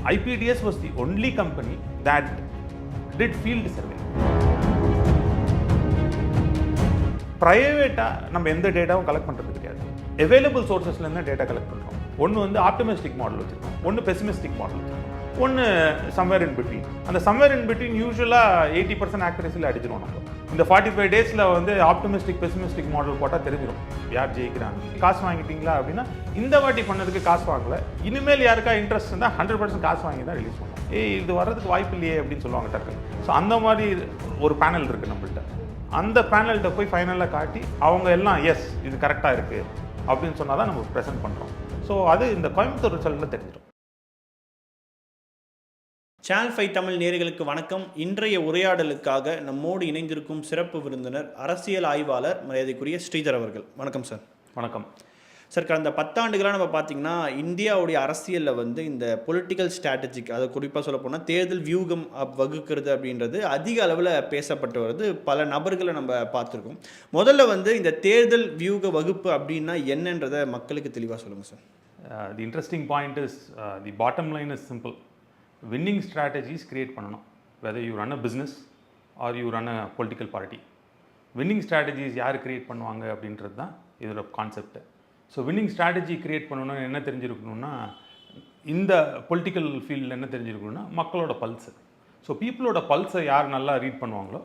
IPDS was the only company that did field survey. ப்ரைவேட்டாக நம்ம எந்த டேட்டாவும் கலெக்ட் பண்ணுறது கிடையாது. அவைலபிள் சோர்ஸஸ்லேருந்து டேட்டா கலெக்ட் பண்ணுறோம். ஒன்று வந்து ஆப்டமிஸ்டிக் மாடல் வச்சுருக்கோம், ஒன்று பெசிமிஸ்டிக் மாடல் வச்சுருக்கோம், ஒன்று சம்வேர் இன் பிட்வீன். அந்த சம்வேர் இன் பிட்வீன் யூஸ்வலாக 80% ஆக்யூரசியில் அடிச்சிடும். நம்ம இந்த 45 டேஸில் வந்து ஆப்டமிஸ்டிக் பெசிமிஸ்டிக் மாடல் போட்டால் தெரிஞ்சிடும் யார் ஜெயிக்கிறாங்க. காசு வாங்கிட்டீங்களா அப்படின்னா இந்த வாட்டி பண்ணதுக்கு காசு வாங்கலை, இனிமேல் யாருக்கா இன்ட்ரெஸ்ட் இருந்தால் 100% காசு வாங்கி தான் ரிலீஸ் பண்ணுவோம். இது வர்றதுக்கு வாய்ப்பு இல்லையே அப்படின்னு சொல்லுவாங்க டக்கு. ஸோ அந்த மாதிரி ஒரு பேனல் இருக்குது நம்மள்கிட்ட. அந்த பேனல்கிட்ட போய் ஃபைனலாக காட்டி அவங்க எல்லாம் எஸ் இது கரெக்டாக இருக்குது அப்படின்னு சொன்னால் தான் நம்ம ப்ரெசென்ட் பண்ணுறோம். ஸோ அது இந்த கோயம்புத்தூர் ரிசல்ட்டில் தெரிஞ்சிடும். சேனல் 5 தமிழ் நேயர்களுக்கு வணக்கம். இன்றைய உரையாடலுக்காக நம்மோடு இணைந்திருக்கும் சிறப்பு விருந்தினர் அரசியல் ஆய்வாளர் மரியாதைக்குரிய ஸ்ரீதர் அவர்கள். வணக்கம் சார். வணக்கம் சார். கடந்த 10 ஆண்டுகளாக நம்ம பார்த்திங்கன்னா இந்தியாவுடைய அரசியலில் வந்து இந்த பொலிட்டிக்கல் ஸ்ட்ராட்டஜிக், அதை குறிப்பாக சொல்ல போனால் தேர்தல் வியூகம் வகுக்கிறது அப்படின்றது அதிக அளவில் பேசப்பட்டு வருது. பல நபர்களை நம்ம பார்த்துருக்கோம். முதல்ல வந்து இந்த தேர்தல் வியூக வகுப்பு அப்படின்னா என்னன்றதை மக்களுக்கு தெளிவாக சொல்லுங்கள் sir. The interesting point is the bottom line is simple. Winning strategies create பண்ணணும். Whether you run a business or you run a political party, winning strategies யார் கிரியேட் பண்ணுவாங்க அப்படின்றது தான் இதோட concept. So winning strategy create பண்ணணும்னு என்ன தெரிஞ்சிருக்கணும்னா, இந்த political ஃபீல்டில் என்ன தெரிஞ்சிருக்கணும்னா மக்களோட பல்ஸு. ஸோ பீப்புளோட பல்ஸை யார் நல்லா ரீட் பண்ணுவாங்களோ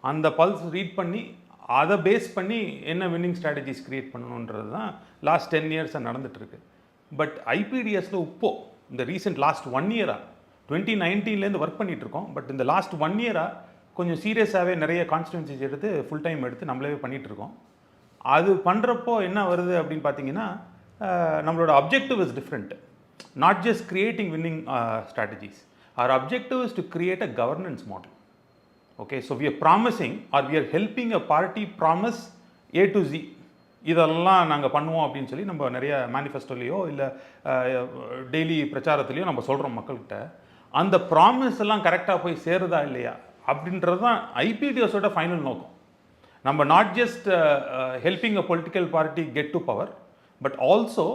அந்த பல்ஸ் ரீட் பண்ணி அதை பேஸ் பண்ணி என்ன வின்னிங் ஸ்ட்ராட்டஜிஸ் கிரியேட் பண்ணணுன்றது தான் லாஸ்ட் 10 இயர்ஸாக நடந்துகிட்ருக்கு. பட் ஐபிடிஎஸில் இப்போது இந்த ரீசெண்ட் லாஸ்ட் 1 இயராக 2019 ஒர்க் பண்ணிகிட்ருக்கோம். பட் இந்த லாஸ்ட் 1 இயராக கொஞ்சம் சீரியஸாகவே நிறைய கான்ஸ்டிடுவன்சிஸ் எடுத்து ஃபுல் டைம் எடுத்து நம்மளே பண்ணிகிட்ருக்கோம். அது பண்ணுறப்போ என்ன வருது அப்படின்னு பார்த்தீங்கன்னா, நம்மளோட objective is different. Not just creating winning strategies. Our objective is to create a governance model. Okay, so we are promising or we are helping a party promise A to Z. இதெல்லாம் நாங்கள் பண்ணுவோம் அப்படின்னு சொல்லி நம்ம நிறைய மேனிஃபெஸ்டோலையோ இல்லை daily பிரச்சாரத்துலேயோ நம்ம சொல்கிறோம் மக்கள்கிட்ட. அந்த ப்ராமிஸ் எல்லாம் கரெக்டாக போய் சேருதா இல்லையா அப்படின்றது தான் ஐபிடிஎஸோட ஃபைனல் நோக்கம். நம்ம not just helping a political party get to power, but also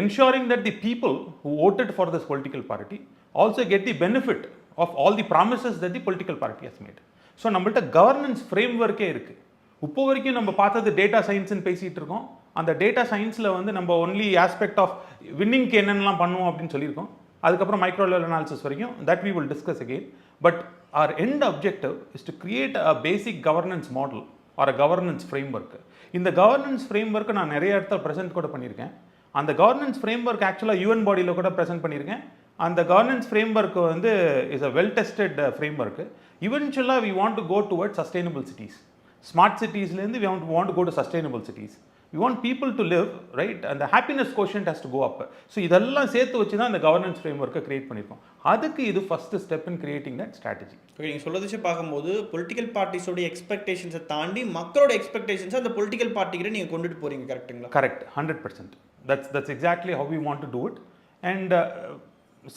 ensuring that the people who voted for this political party also get the benefit of all the promises that the political party has made. So நம்மள்ட்ட governance ஃப்ரேம்வொர்க்கே இருக்குது. இப்போ வரைக்கும் நம்ம பார்த்தது data சயின்ஸ்னு பேசிகிட்டு இருக்கோம். அந்த data சயின்ஸில் வந்து நம்ம ஒன்லி ஆஸ்பெக்ட் ஆஃப் வின்னிங்க்கு என்னென்னலாம் பண்ணுவோம் அப்படின்னு சொல்லியிருக்கோம். அதுக்கப்புறம் மைக்ரோ லெவல் அனாலிசிஸ் வரைக்கும் that we will discuss again. But our end objective is to create a basic governance model or a governance framework. இந்த governance framework நான் நிறைய இடத்துல ப்ரெசென்ட் கூட பண்ணியிருக்கேன். அந்த governance framework ஆக்சுவலாக UN பாடியில் கூட ப்ரெசென்ட் பண்ணியிருக்கேன். அந்த governance framework வந்து is a well tested framework. Eventually we want to go towards sustainable cities. Smart cities-லேருந்து we want to go to sustainable cities. We want people to live, right? And the happiness quotient has to go up. So இதெல்லாம் சேர்த்து வச்சு தான் இந்த governance ஃப்ரேம்வொர்க்கை create பண்ணியிருக்கோம். அதுக்கு இது first step in creating that strategy. Okay, நீங்கள் சொல்ல வச்சு பார்க்கும்போது பொலிட்டிக்கல் பார்ட்டிஸோட எக்ஸ்பெக்டேஷன்ஸை தாண்டி மக்களோட எக்ஸ்பெக்டேஷன்ஸை அந்த பொலிட்டிக்கல் பார்ட்டிகிட்ட நீங்கள் கொண்டுட்டு போகிறீங்க, கரெக்டுங்களா? Correct, 100%. That's exactly how we want to do it. And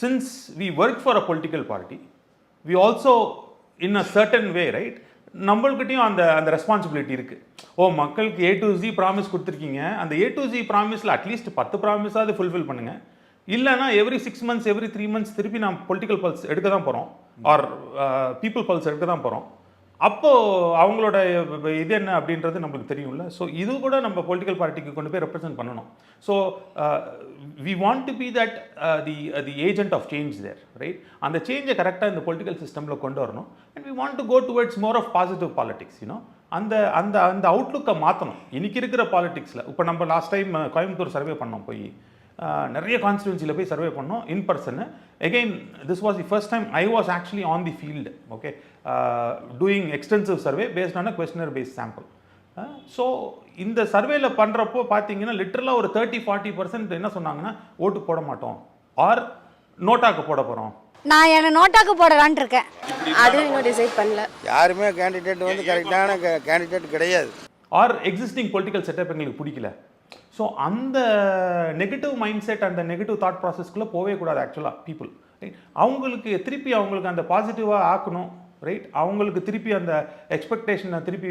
since we work for a political party, we also in a certain way, right? நம்மள்கிட்டையும் அந்த ரெஸ்பான்சிபிலிட்டி இருக்குது. மக்களுக்கு A to Z ப்ராமிஸ் கொடுத்துருக்கீங்க, அந்த A to Z ப்ராமிஸில் at least 10 ப்ராமிஸாவது fulfil பண்ணுங்கள். இல்லைனா every 6 months every 3 months திருப்பி நான் பொலிட்டிக்கல் பல்ஸ் எடுக்க தான் போகிறோம், ஆர் பீப்புள் பல்ஸ் எடுக்க தான் போகிறோம். அப்போது அவங்களோட இது என்ன அப்படின்றது நம்மளுக்கு தெரியும்ல. ஸோ இது கூட நம்ம பொலிட்டிக்கல் பார்ட்டிக்கு கொண்டு போய் ரெப்ரசென்ட் பண்ணணும். So we want to be that the agent of change there, right? அந்த சேஞ்சை கரெக்டாக இந்த பொலிட்டிக்கல் சிஸ்டமில் கொண்டு வரணும். And we want to go towards more of positive politics. அந்த அந்த அந்த அவுட்லுக்கை மாற்றணும். இன்றைக்கி இருக்கிற பாலிடிக்ஸில் இப்போ நம்ம லாஸ்ட் டைம் கோயம்புத்தூர் சர்வே பண்ணோம், போய் நிறைய கான்ஸ்டிடுவன்சியில் போய் சர்வே பண்ணோம் in person. Again this was the first time I was actually on the field, okay, doing extensive survey based on a questionnaire based sample. So இந்த சர்வேல பண்ணுறப்போ பார்த்தீங்கன்னா லிட்டரலாக ஒரு 30-40% என்ன சொன்னாங்கன்னா ஓட்டு போட மாட்டோம் ஆர் நோட்டாக்கு போட போகிறோம். நான் என்ன நோட்டாக்கு போடலான்னு இருக்கேன். அதுவும் இன்னும் டிசைட் பண்ணல. யாருமே கேண்டிடேட் வந்து கரெக்டான கேண்டிடேட் கிடையாது. ஆர் எக்ஸிஸ்டிங் பொலிட்டிக்கல் செட்டப் எங்களுக்கு பிடிக்கல. ஸோ அந்த நெகட்டிவ் மைண்ட் செட், அந்த நெகட்டிவ் தாட் ப்ராசஸ்க்குள்ளே போகவே கூடாது ஆக்சுவலாக பீப்புள், ரைட்? அவங்களுக்கு திருப்பி அவங்களுக்கு அந்த பாசிட்டிவாக ஆக்கணும், ரைட்? அவங்களுக்கு திருப்பி அந்த எக்ஸ்பெக்டேஷனை திருப்பி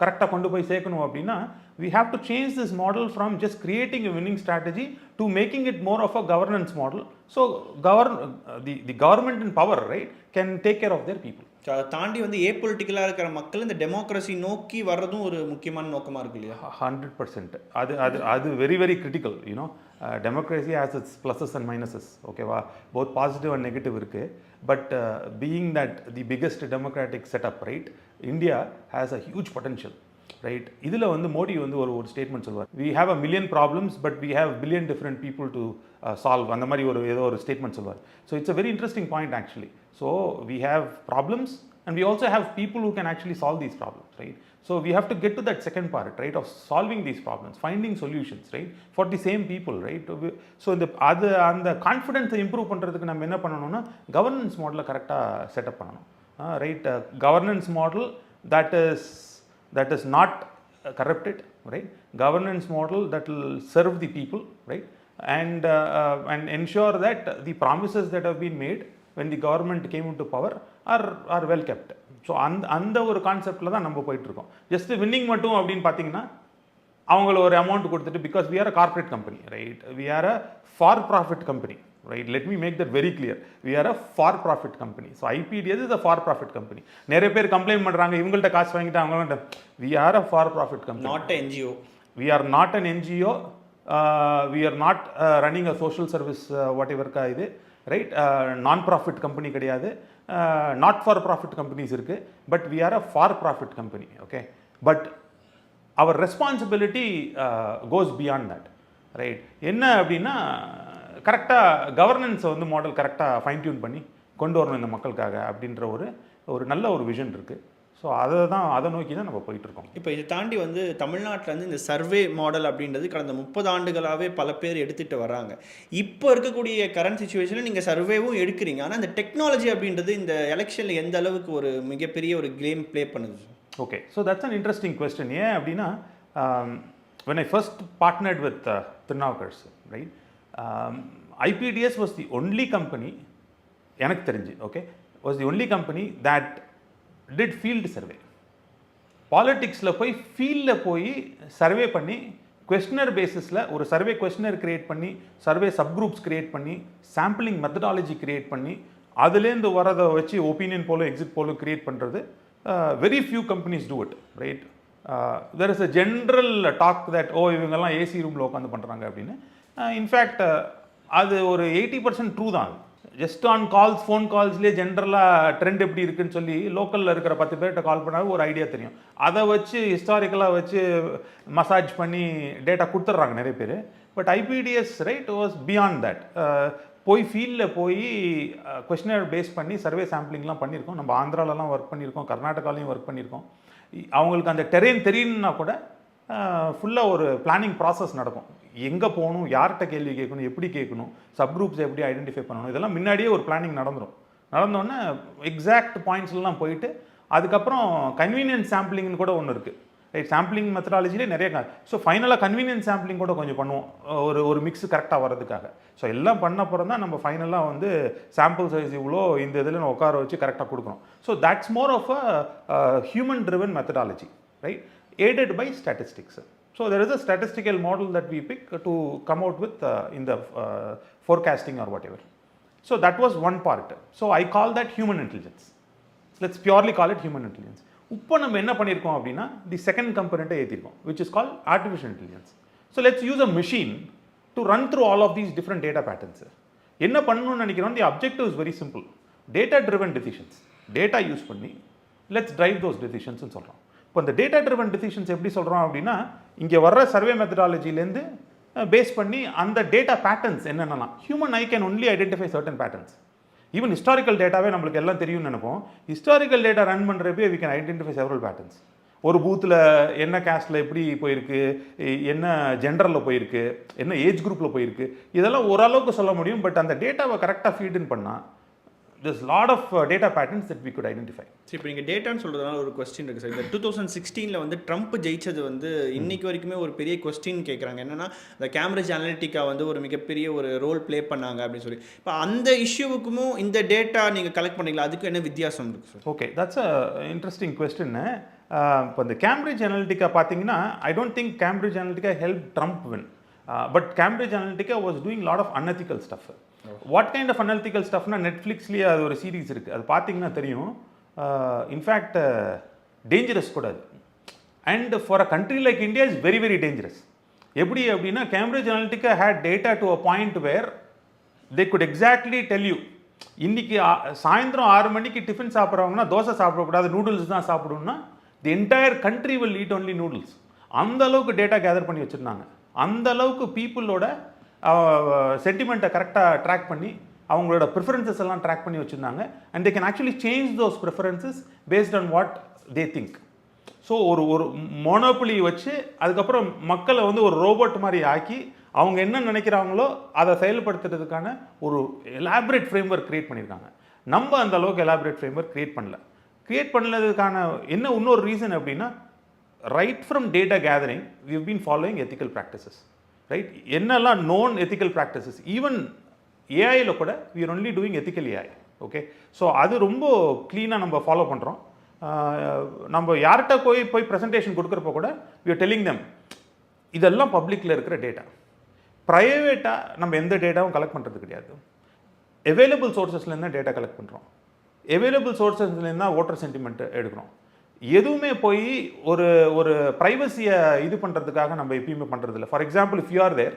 கரெக்டாக கொண்டு போய் சேர்க்கணும் அப்படின்னா we have to change this model from just creating a winning strategy to making it more of a governance model. So the government in power, right, can take care of their people. So அதை தாண்டி வந்து ஏபொலிட்டிக்கலாக இருக்கிற மக்கள் இந்த democracy நோக்கி வர்றதும் ஒரு முக்கியமான நோக்கமாக இருக்கு இல்லையா? 100%. அது very very critical. You know democracy has its pluses and minuses, ஓகேவா? போத் பாசிட்டிவ் அண்ட் நெகட்டிவ் இருக்குது. But being that the biggest democratic setup, right, India has a huge potential, right? இதில் வந்து மோடி வந்து ஒரு ஸ்டேட்மெண்ட் சொல்வார், we have a million problems but we have billion different people to solve. அந்த மாதிரி ஏதோ ஒரு ஸ்டேட்மெண்ட் சொல்வார். So it's a very interesting point actually. So we have problems and we also have people who can actually solve these problems, right? So we have to get to that second part, right, of solving these problems, finding solutions, right, for the same people, right? So அந்த கான்ஃபிடென்ஸை improve பண்ணுறதுக்கு நம்ம என்ன பண்ணணும்னா governance மாடலை கரெக்டாக setup பண்ணணும், right? Governance model that is not corrupted, right? Governance model that will serve the people, right? And ensure that the promises that have been made when the government came into power are well kept. So அந்த ஒரு கான்செப்டில் தான் நம்ம போயிட்டுருக்கோம். Just winning மட்டும் அப்படின்னு பார்த்தீங்கன்னா அவங்கள ஒரு அமௌண்ட் கொடுத்துட்டு, because we are a corporate company, right? We are a for profit company, right? Let me make that very clear. We are a for profit company. So IPDS is a for profit company. நிறைய பேர் complaint பண்ணுறாங்க, இவங்கள்ட்ட காசு வாங்கிட்டு அவங்கள்ட்ட. We are a for profit company. Not a NGO. We are not an NGO. We are not running a social service whatever இது, right? நான் profit company கிடையாது. நாட் ஃபார் ப்ராஃபிட் கம்பெனிஸ் இருக்குது, but we are a for profit company, okay? But our responsibility goes beyond that, right? என்ன அப்படின்னா கரெக்டாக கவர்னன்ஸை வந்து model கரெக்டாக fine tune பண்ணி கொண்டு வரணும் இந்த மக்களுக்காக அப்படின்ற ஒரு நல்ல ஒரு விஷன் இருக்குது. ஸோ அதை நோக்கி தான் நம்ம போயிட்டுருக்கோம். இப்போ இதை தாண்டி வந்து தமிழ்நாட்டில் வந்து இந்த சர்வே மாடல் அப்படின்றது கடந்த 30 ஆண்டுகளாகவே பல பேர் எடுத்துகிட்டு வராங்க. இப்போ இருக்கக்கூடிய கரண்ட் சுச்சுவேஷனில் நீங்கள் சர்வேவும் எடுக்கிறீங்க, ஆனால் இந்த டெக்னாலஜி அப்படின்றது இந்த எலெக்ஷனில் எந்த அளவுக்கு ஒரு மிகப்பெரிய ஒரு கேம் ப்ளே பண்ணுது? Okay, so that's an interesting question. ஏன் அப்படின்னா when I first partnered with 𝗙𝗵𝗏, right, IPDS was the only company, எனக்கு தெரிஞ்சு, okay, was the only company that did field survey. பாலிட்டிக்ஸில் போய் ஃபீல்டில் போய் சர்வே பண்ணி கொஸ்டினர் பேசிஸில் ஒரு சர்வே கொஸ்டினர் கிரியேட் பண்ணி, சர்வே சப்குரூப்ஸ் கிரியேட் பண்ணி, சாம்பிளிங் மெத்தடாலஜி கிரியேட் பண்ணி, அதுலேருந்து வரதை வச்சு ஒப்பீனியன் போலோ எக்ஸிட் போலோ கிரியேட் பண்ணுறது very few companies do it, right? There is a general talk that இவங்கெல்லாம் ஏசி ரூமில் உட்காந்து பண்ணுறாங்க அப்படின்னு. இன்ஃபேக்ட் அது ஒரு 80% ட்ரூ தான். ஜஸ்ட் ஆன் கால்ஸ், ஃபோன் கால்ஸ்லேயே ஜென்ரலாக ட்ரெண்ட் எப்படி இருக்குன்னு சொல்லி லோக்கலில் இருக்கிற 10 பேர்கிட்ட கால் பண்ணாலும் ஒரு ஐடியா தெரியும். அதை வச்சு ஹிஸ்டாரிக்கலாக வச்சு மசாஜ் பண்ணி டேட்டா கொடுத்துட்றாங்க நிறைய பேர். But IBDS, right, was beyond that. போய் ஃபீல்டில் போய் கொஸ்டினர் பேஸ் பண்ணி சர்வே சாம்பிளிங்லாம் பண்ணியிருக்கோம். நம்ம ஆந்திராலலாம் ஒர்க் பண்ணியிருக்கோம், கர்நாடகாலையும் ஒர்க் பண்ணியிருக்கோம். அவங்களுக்கு அந்த டெரெயின் தெரியும்னா கூட ஃபுல்லாக ஒரு பிளானிங் ப்ராசஸ் நடக்கும். எங்கே போகணும், யார்கிட்ட கேள்வி கேட்கணும், எப்படி கேட்கணும், சப்குரூப்ஸை எப்படி ஐடென்டிஃபை பண்ணணும், இதெல்லாம் முன்னாடியே ஒரு பிளானிங் நடந்தோடனே எக்ஸாக்ட் பாயிண்ட்ஸ்லாம் போயிட்டு அதுக்கப்புறம் கன்வீனியன்ஸ் சாம்பிளிங்னு கூட ஒன்று இருக்குது, ரைட்? சாம்பிளிங் மெத்தடாலஜிலே நிறைய. ஸோ ஃபைனலாக கன்வீனியன்ஸ் சாம்பிளிங் கூட கொஞ்சம் பண்ணுவோம், ஒரு மிக்ஸ் கரெக்டாக வர்றதுக்காக. ஸோ எல்லாம் பண்ண அப்புறம் தான் நம்ம ஃபைனலாக வந்து சாம்பிள் சைஸ் இவ்வளோ இந்த இதில் உட்கார வச்சு கரெக்டாக கொடுக்கணும். So that's more of a human driven methodology, right, aided by statistics. So there is a statistical model that we pick to come out with in the forecasting or whatever. So that was one part. So I call that human intelligence. Let's purely call it human intelligence. இப்போ நம்ம என்ன பண்ணியிருக்கோம் அப்படின்னா the second கம்பனண்ட்டை ஏற்றிருக்கோம், which is called artificial intelligence. So let's use a machine to run through all of these different data patterns. என்ன பண்ணணும்னு நினைக்கிறோம், the objective is very simple. Data driven decisions. Data use பண்ணி let's drive those decisions ன்னு சொல்கிறோம். இப்போ இந்த data driven decisions எப்படி சொல்கிறோம் அப்படின்னா, இங்கே வர்ற சர்வே மெத்தடாலஜிலேருந்து பேஸ் பண்ணி அந்த டேட்டா பேட்டர்ன்ஸ் என்னென்னலாம், human eye can only identify certain patterns. Even historical டேட்டாவே நம்மளுக்கு எல்லாம் தெரியும்னு நினைப்போம். ஹிஸ்டாரிக்கல் டேட்டா ரன் பண்ணுறப்பே we can identify several patterns. ஒரு பூத்தில் என்ன கேஸ்டில் எப்படி போயிருக்கு, என்ன ஜெண்டரில் போயிருக்கு, என்ன ஏஜ் குரூப்பில் போயிருக்கு, இதெல்லாம் ஓரளவுக்கு சொல்ல முடியும். பட் அந்த டேட்டாவை கரெக்டாக ஃபீட் இன் பண்ணால் there's lot of data patterns that we could identify. சரி, இப்போ நீங்கள் டேட்டான்னு சொல்கிறதுனால ஒரு கொஸ்டின் இருக்குது சார். இந்த 2016 வந்து ட்ரம்ப் ஜெயிச்சது வந்து இன்னைக்கு வரைக்குமே ஒரு பெரிய கொஸ்டின் கேட்குறாங்க. என்னன்னா இந்த கேம்பிரிட்ஜ் அனலிட்டிகா வந்து ஒரு மிகப்பெரிய ஒரு ரோல் ப்ளே பண்ணாங்க அப்படின்னு சொல்லி. இப்போ அந்த இஷ்யூவுக்கும் இந்த டேட்டா நீங்கள் கலெக்ட் பண்ணீங்களா, அதுக்கு என்ன வித்தியாசம் இருக்குது sir? Okay, that's a interesting question. இப்போ இந்த கேம்பிரிட்ஜ் அனலிட்டிகா பார்த்தீங்கன்னா, I don't think Cambridge Analytica help Trump win, but Cambridge Analytica was doing lot of unethical stuff. What kind of analytical ஸ்டஃப்னா, நெட்ஃப்ளிக்ஸ்லேயே அது ஒரு சீரீஸ் இருக்குது, அது பார்த்தீங்கன்னா தெரியும். இன்ஃபேக்ட் டேஞ்சரஸ் கூட அது. And for a country like India is very very dangerous. எப்படி அப்படின்னா, Cambridge Analytica had data to a point where they could exactly tell you, இன்னைக்கு சாயந்தரம் 6 மணிக்கு டிஃபன் சாப்பிட்றவங்கன்னா தோசை சாப்பிடக்கூடாது, நூடுல்ஸ் தான் சாப்பிடணும்னா the entire country will eat only noodles. அந்த அளவுக்கு டேட்டா கேதர் பண்ணி வச்சுருந்தாங்க. அந்த அளவுக்கு பீப்புளோட சென்டிமெண்ட்டை கரெக்டாக ட்ராக் பண்ணி அவங்களோட ப்ரிஃபரன்சஸ் எல்லாம் ட்ராக் பண்ணி வச்சுருந்தாங்க. And they can actually change those preferences based on what they think. So ஒரு மோனோபொலி வச்சு அதுக்கப்புறம் மக்களை வந்து ஒரு ரோபோட் மாதிரி ஆக்கி அவங்க என்ன நினைக்கிறாங்களோ அதை செயல்படுத்துறதுக்கான ஒரு எலாபரேட் ஃப்ரேம் ஒர்க் க்ரியேட் பண்ணியிருக்காங்க. நம்ம அந்த அளவுக்கு எலாபரேட் ஃப்ரேம் ஒர்க் க்ரியேட் பண்ணதுக்கான என்ன இன்னொரு ரீசன் அப்படின்னா, right from data gathering we have been following ethical practices. Right, என்னெல்லாம் நோன் எத்திக்கல் ப்ராக்டிசஸ், ஈவன் ஏஐயில் கூட we are only doing ethical AI. Okay, so அது ரொம்ப க்ளீனாக நம்ம ஃபாலோ பண்ணுறோம். நம்ம யார்கிட்ட போய் ப்ரெசன்டேஷன் கொடுக்குறப்ப கூட we are telling them இதெல்லாம் பப்ளிக்கில் இருக்கிற டேட்டா. ப்ரைவேட்டாக நம்ம எந்த டேட்டாவும் கலெக்ட் பண்ணுறது கிடையாது. அவைலபிள் சோர்ஸஸ்லேருந்து தான் டேட்டா கலெக்ட் பண்ணுறோம். அவைலபிள் சோர்ஸஸ்லேருந்து தான் ஓட்டர் சென்டிமெண்ட் எடுக்கிறோம். எதுவுமே போய் ஒரு ப்ரைவசியை இது பண்ணுறதுக்காக நம்ம எப்பயுமே பண்ணுறதில்ல. For example, if you are there,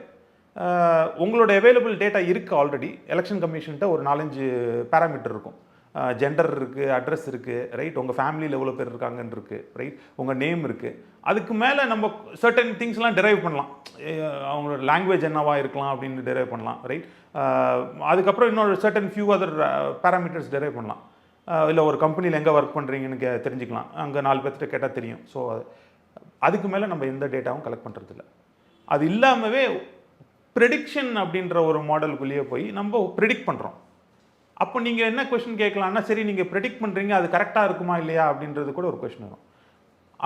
உங்களோட அவைலபிள் டேட்டா இருக்குது ஆல்ரெடி. எலெக்ஷன் கமிஷன்கிட்ட ஒரு 4-5 பேராமீட்டர் இருக்கும். ஜெண்டர் இருக்குது, அட்ரஸ் இருக்குது, ரைட், உங்கள் ஃபேமிலியில் எவ்வளோ பேர் இருக்காங்கன்னு இருக்குது, ரைட், உங்கள் நேம் இருக்குது. அதுக்கு மேலே நம்ம சர்டன் திங்ஸ்லாம் டெரைவ் பண்ணலாம். அவங்களோட லாங்குவேஜ் என்னவா இருக்கலாம் அப்படின்னு டெரைவ் பண்ணலாம், ரைட். அதுக்கப்புறம் இன்னொரு certain few other parameters derive பண்ணலாம். இல்லை ஒரு கம்பெனியில் எங்கே ஒர்க் பண்ணுறீங்கன்னு தெரிஞ்சுக்கலாம், அங்கே 4 பேர்கிட்ட கேட்டால் தெரியும். ஸோ அதுக்கு மேலே நம்ம எந்த டேட்டாவும் கலெக்ட் பண்ணுறதில்ல. அது இல்லாமவே ப்ரெடிக்ஷன் அப்படின்ற ஒரு மாடலுக்குள்ளேயே போய் நம்ம ப்ரெடிக்ட் பண்ணுறோம். அப்போ நீங்கள் என்ன கொஷின் கேட்கலாம்னா, சரி நீங்கள் ப்ரெடிக்ட் பண்ணுறீங்க, அது கரெக்டாக இருக்குமா இல்லையா அப்படின்றது கூட ஒரு கொஷின் வரும்.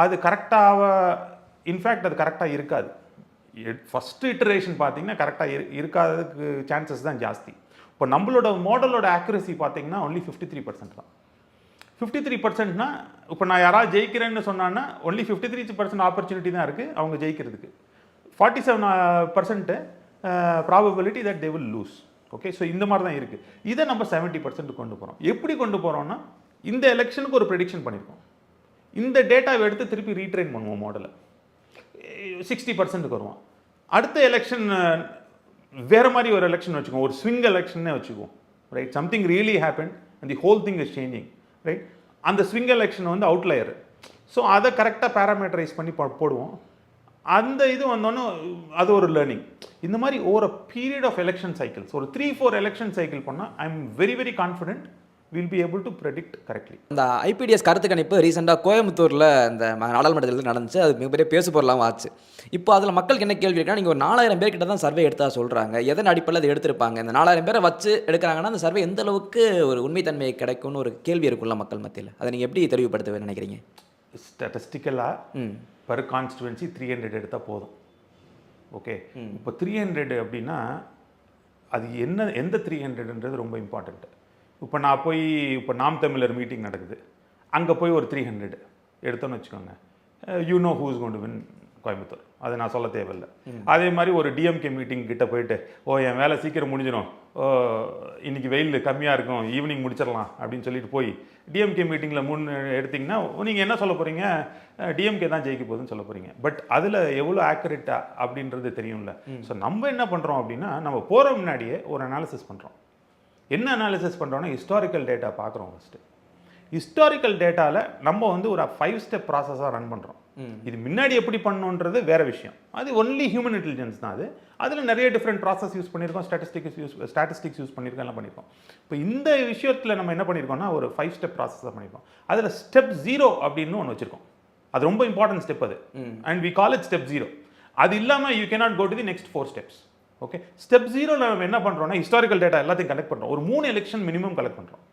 அது கரெக்டாக, இன்ஃபேக்ட் அது கரெக்டாக இருக்காது. ஃபஸ்ட்டு இட்டரேஷன் பார்த்தீங்கன்னா கரெக்டாக இருக்காததுக்கு சான்சஸ் தான் ஜாஸ்தி. இப்போ நம்மளோட மாடலோட ஆக்யூரசி பார்த்தீங்கன்னா ஒன்லி 53% தான். 53%னா, இப்போ நான் யாராவது ஜெயிக்கிறேன்னு சொன்னான்னா ஒன்லி 53% ஆப்பர்ச்சுனிட்டி தான் இருக்குது அவங்க ஜெயிக்கிறதுக்கு. 47% probability that they will lose. Okay, so இந்த மாதிரி தான் இருக்குது. இதை நம்ம 70% கொண்டு போகிறோம். எப்படி கொண்டு போகிறோம்னா, இந்த எலெக்ஷனுக்கு ஒரு ப்ரெடிக்ஷன் பண்ணியிருக்கோம், இந்த டேட்டாவை எடுத்து திருப்பி ரீட்ரெயின் பண்ணுவோம் மாடலை, 60%க்கு வருவோம். அடுத்த எலெக்ஷன் வேறு மாதிரி ஒரு எலெக்ஷன் வச்சுக்குவோம், ஒரு ஸ்விங் எலெக்ஷன்னே வச்சுக்குவோம், right. Something really happen and the whole thing is changing, right. அந்த ஸ்விங் எலெக்ஷன் வந்து அவுட்லயர். ஸோ அதை கரெக்டாக பேராமீட்டரைஸ் பண்ணி போடுவோம். அந்த இது வந்தோன்னே அது ஒரு லேர்னிங். இந்த மாதிரி ஒரு பீரியட் ஆஃப் எலெக்ஷன் சைக்கிள்ஸ், ஒரு 3-4 எலெக்ஷன் சைக்கிள் பண்ணால் I am very very confident will be able to predict correctly. இந்த ஐபிடிஎஸ் கருத்து கணிப்பு ரீசெண்டாக கோயம்புத்தூரில் இந்த நாடாளுமன்றத்தில் நடந்துச்சு. அது மிகப்பெரிய பேசு பொருளாகவும் ஆச்சு. இப்போ அதில் மக்களுக்கு என்ன கேள்வி இருக்குன்னா, நீங்கள் ஒரு 4000 பேர் கிட்ட தான் சர்வே எடுத்தா சொல்கிறாங்க. எதன் அடிப்படையில் அதை எடுத்திருப்பாங்க? இந்த 4000 பேரை வச்சு எடுக்கிறாங்கன்னா அந்த சர்வே எந்த அளவுக்கு ஒரு உண்மைத்தன்மை கிடைக்கும்னு ஒரு கேள்வி இருக்குல்ல மக்கள் மத்தியில். அதை நீங்கள் எப்படி தெளிவுபடுத்த நினைக்கிறீங்க? ஸ்டாட்டிஸ்டிக்கலாக பர் கான்ஸ்டுவன்சி 300 எடுத்தால் போதும். ஓகே, இப்போ 300 அப்படின்னா அது என்ன, எந்த 300ன்றது ரொம்ப இம்பார்ட்டண்ட்டு. இப்போ நான் போய், இப்போ நாம் தமிழர் மீட்டிங் நடக்குது, அங்கே போய் ஒரு 300 எடுத்தோன்னு வச்சுக்கோங்க, you know who is going to win Coimbatore, அதை நான் சொல்ல தேவையில்லை. அதே மாதிரி ஒரு டிஎம்கே மீட்டிங் கிட்ட போயிட்டு, ஓ என் வேலை சீக்கிரம் முடிஞ்சிடும், இன்னைக்கு வெயில் கம்மியாக இருக்கும், ஈவினிங் முடிச்சிடலாம் அப்படின்னு சொல்லிட்டு போய் டிஎம்கே மீட்டிங்கில் எடுத்திங்கன்னா நீங்கள் என்ன சொல்ல போகிறீங்க, டிஎம்கே தான் ஜெயிக்க போகுதுன்னு சொல்ல போகிறீங்க. பட் அதில் எவ்வளோ ஆக்குரேட்டா அப்படின்றது தெரியும்ல. ஸோ நம்ம என்ன பண்ணுறோம் அப்படின்னா, நம்ம போகிற முன்னாடியே ஒரு அனாலிசிஸ் பண்ணுறோம். என்ன அனாலிசிஸ் பண்ணுறோன்னா, ஹிஸ்டாரிக்கல் டேட்டா பார்க்குறோம். ஃபஸ்ட்டு ஹிஸ்டாரிக்கல் டேட்டாவில் நம்ம வந்து ஒரு 5 ஸ்டெப் ப்ராசஸாக ரன் பண்ணுறோம். இது முன்னாடி எப்படி பண்ணணுன்றது வேறு விஷயம், அது ஒன்லி ஹியூமன் இன்டெலிஜென்ஸ் தான். அதில் நிறைய டிஃப்ரெண்ட் ப்ராசஸ் யூஸ் பண்ணியிருக்கோம், ஸ்டாட்டிஸ்டிக்ஸ் யூஸ் பண்ணியிருக்கோம், எல்லாம் பண்ணியிருக்கோம். இப்போ இந்த விஷயத்தில் நம்ம என்ன பண்ணியிருக்கோம்னா, ஒரு 5 ஸ்டெப் ப்ராசஸாக பண்ணியிருக்கோம். அதில் ஸ்டெப் 0 அப்படின்னு ஒன்று வச்சுருக்கோம். அது ரொம்ப இம்பார்ட்டன்ட் ஸ்டெப் அது, and we call it step 0. அது இல்லாமல் you cannot go to the next 4 steps. Okay, step 0ல நம்ம என்ன பண்ணுறோம்னா, ஹிஸ்டாரிக்கல் டேட்டா எல்லாத்தையும் கலெக்ட் பண்ணுறோம். ஒரு 3 எலெக்ஷன் மினிமம் கலெக்ட் பண்ணுறோம்.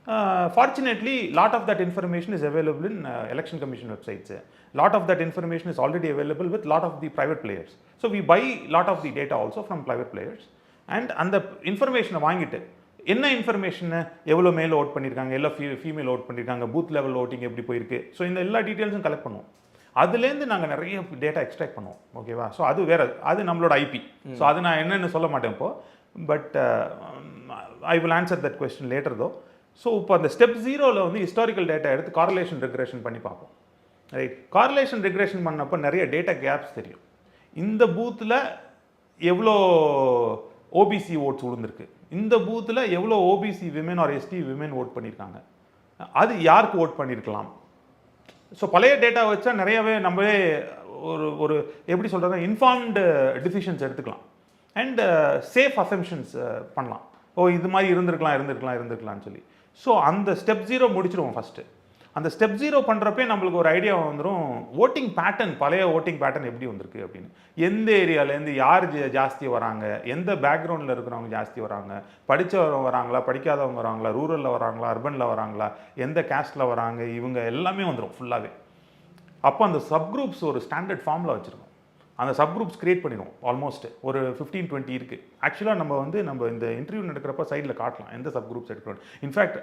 Fortunately, lot of that information is available in election commission websites. Lot of that information is already available with lot of the private players. So we buy lot of the data also from private players, and அந்த இன்ஃபர்மேஷனை வாங்கிட்டு என்ன இன்ஃபர்மேஷனை எவ்வளோ மேல் vote பண்ணியிருக்காங்க, எவ்வளோ female vote பண்ணியிருக்காங்க, பூத் லெவல் ஓட்டிங் எப்படி போயிருக்கு, ஸோ இந்த எல்லா டீட்டெயில்ஸும் கலெக்ட் பண்ணுவோம். அதுலேருந்து நாங்கள் நிறைய டேட்டா எக்ஸ்ட்ராக்ட் பண்ணுவோம். ஓகேவா? ஸோ அது வேறு, அது நம்மளோட ஐபி. ஸோ அது நான் என்னென்னு சொல்ல மாட்டேன் இப்போது, but I will answer that question later தோ. ஸோ இப்போ அந்த ஸ்டெப் 0ல் வந்து ஹிஸ்டாரிக்கல் டேட்டா எடுத்து காரலேஷன் ரெக்ரெஷன் பண்ணி பார்ப்போம். ரைட்? காரலேஷன் ரெக்ரெஷன் பண்ணப்போ நிறைய டேட்டா கேப்ஸ் தெரியும். இந்த பூத்தில் எவ்வளோ ஓபிசி ஓட்ஸ் விழுந்திருக்கு, இந்த பூத்தில் எவ்வளோ OBC women or ST women vote பண்ணியிருக்காங்க, அது யாருக்கு ஓட் பண்ணியிருக்கலாம். ஸோ பழைய டேட்டா வச்சா நிறையவே நம்மளே ஒரு எப்படி சொல்கிறதா இன்ஃபார்ம்டு டிசிஷன்ஸ் எடுத்துக்கலாம், அண்ட் சேஃப் அசம்ஷன்ஸ் பண்ணலாம். ஓ இது மாதிரி இருந்திருக்கலாம்னு சொல்லி. ஸோ அந்த ஸ்டெப் 0 முடிச்சிருவோம் ஃபஸ்ட்டு. அந்த ஸ்டெப் 0 பண்ணுறப்பே நம்மளுக்கு ஒரு ஐடியா வந்துடும், ஓட்டிங் பேட்டர்ன், பழைய ஓட்டிங் பேட்டர்ன் எப்படி வந்திருக்கு அப்படின்னு. எந்த ஏரியாவிலேருந்து யார் ஜாஸ்தி வராங்க, எந்த பேக்ரவுண்டில் இருக்கிறவங்க ஜாஸ்தி வராங்க, படித்தவங்க வராங்களா, படிக்காதவங்க வராங்களா, ரூரலில் வராங்களா, அர்பனில் வராங்களா, எந்த கேஸ்ட்டில் வராங்க, இவங்க எல்லாமே வந்துடும் ஃபுல்லாகவே. அப்போ அந்த சப்குரூப்ஸ் ஒரு ஸ்டாண்டர்ட் ஃபார்மில் வச்சுருக்கோம். அந்த சப்குரூப்ஸ் க்ரியேட் பண்ணிடுவோம். ஆல்மோஸ்ட் ஒரு 15-20 இருக்குது. ஆக்சுவலாக நம்ம இந்த இன்டர்வியூ நடக்கிறப்ப சைடில் காட்டலாம் எந்த சப்குரூப்ஸ் எடுக்கிறோம். இன்ஃபேக்ட்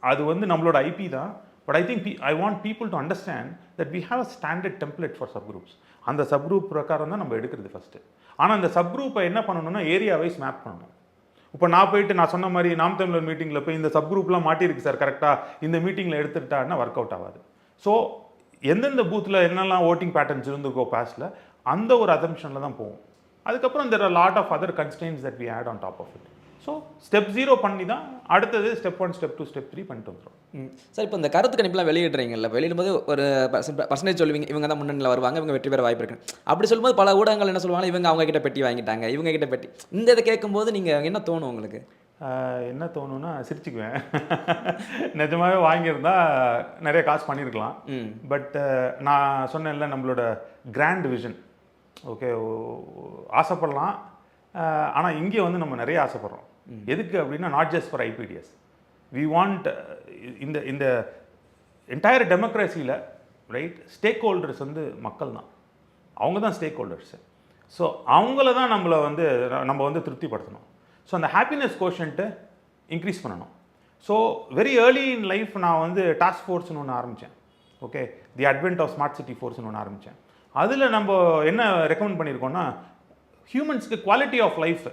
அது வந்து நம்மளோட ஐபி தான். But I think I want people to understand that we have a standard template for subgroups. அந்த சப்குரூப் பிரகாரம் தான் நம்ம எடுக்கிறது ஃபஸ்ட்டு. ஆனால் அந்த சப்குரூப்பை என்ன பண்ணணும்னா ஏரியா வைஸ் மேப் பண்ணணும். இப்போ நான் போயிட்டு நான் சொன்ன மாதிரி நாம் தமிழர் மீட்டிங்கில் போய் இந்த சப்குரூப்லாம் மாட்டியிருக்கு சார் கரெக்டாக, இந்த மீட்டிங்கில் எடுத்துட்டான்னா ஒர்க் அவுட் ஆகாது. ஸோ எந்தெந்த பூத்தில் என்னெல்லாம் ஓட்டிங் பேட்டர்ன்ஸ் இருந்துருக்கோ பாஸ்ட்டில் அந்த ஒரு அசம்ஷனில் தான் போகும். அதுக்கப்புறம் there are lot of other constraints that we add on top of it. So step 0 பண்ணி தான் அடுத்தது ஸ்டெப் 1, ஸ்டெப் 2, ஸ்டெப் 3 பண்ணிட்டு வந்துடும். சார் இப்போ இந்த கருத்து கணிப்புலாம் வெளியிடுறீங்கல்ல, வெளியிடும்போது ஒரு பர்சன்டேஜ் சொல்லுவீங்க, இவங்க தான் முன்னணியில் வருவாங்க, இவங்க வெற்றி பெற வாய்ப்பு இருக்கு. அப்படி சொல்லும்போது பல ஊடகங்கள் என்ன சொல்லுவாங்க, இவங்க அவங்க கிட்ட பெட்டி வாங்கிட்டாங்க, இவங்க கிட்ட பெட்டி. இந்த இதை கேட்கும்போது நீங்கள் என்ன தோணும் உங்களுக்கு? என்ன தோணுன்னா சிரிச்சுக்குவேன். நிஜமாகவே வாங்கியிருந்தா நிறைய காசு பண்ணியிருக்கலாம். பட் நான் சொன்னேன்ல நம்மளோட கிராண்ட் விஷன், ஓகே, ஆசைப்படலாம். ஆனால் இங்கே வந்து நம்ம நிறைய ஆசைப்படுறோம். எதுக்கு அப்படின்னா not just for IPDS, we want இந்த என்டையர் டெமோக்ரஸியில் ரைட் ஸ்டேக் ஹோல்டர்ஸ் வந்து மக்கள் தான், அவங்க தான் ஸ்டேக் ஹோல்டர்ஸு. ஸோ அவங்கள தான் நம்ம வந்து திருப்திப்படுத்தணும். ஸோ அந்த ஹாப்பினஸ் கோஷன்ட்டு இன்க்ரீஸ் பண்ணணும். So very early in life நான் வந்து டாஸ்க் ஃபோர்ஸ்னு ஒன்று ஆரம்பித்தேன். Okay, the advent of smart city ஃபோர்ஸ்னு ஒன்று ஆரம்பித்தேன். அதில் நம்ம என்ன ரெக்கமெண்ட் பண்ணியிருக்கோன்னா ஹியூமன்ஸ்க்கு குவாலிட்டி ஆஃப் லைஃப்